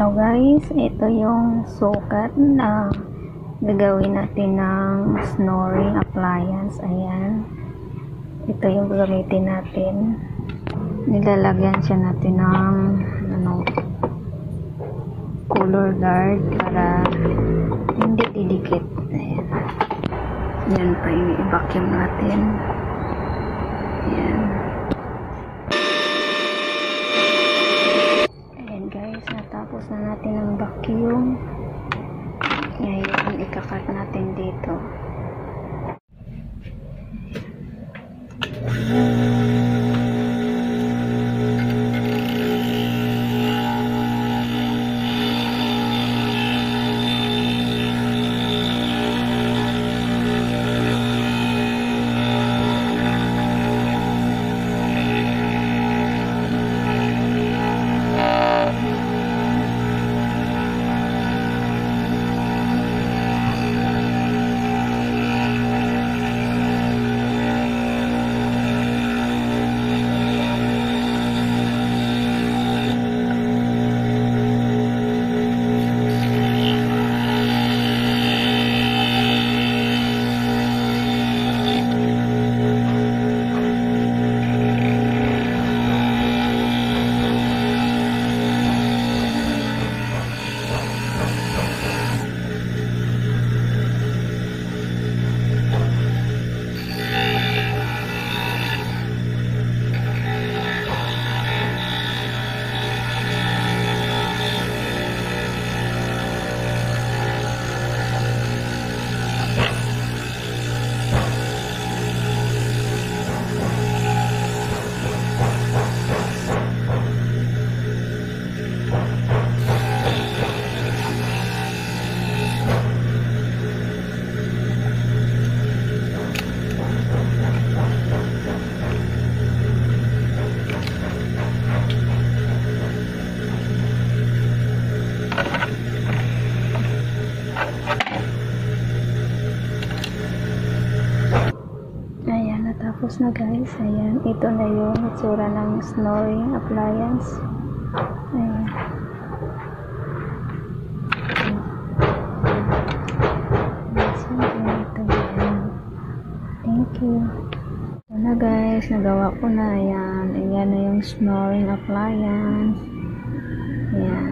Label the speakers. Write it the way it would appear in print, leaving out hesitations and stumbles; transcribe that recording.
Speaker 1: Hello guys, ito yung sukat na gagawin natin ng snoring appliance. Ayan, ito yung gagamitin natin. Nilalagyan siya natin ng color guard para hindi didikit. Ayan, yan pa yung i-vacuum natin. Ayan. Natapos na natin ang vacuum. Ngayon, ikakat natin dito. Tapos na guys, ayan, ito na yung itsura ng snoring appliance. Ayan. Thank you. Ito na guys, nagawa ko na. Ayan, ayan na yung snoring appliance. Ayan.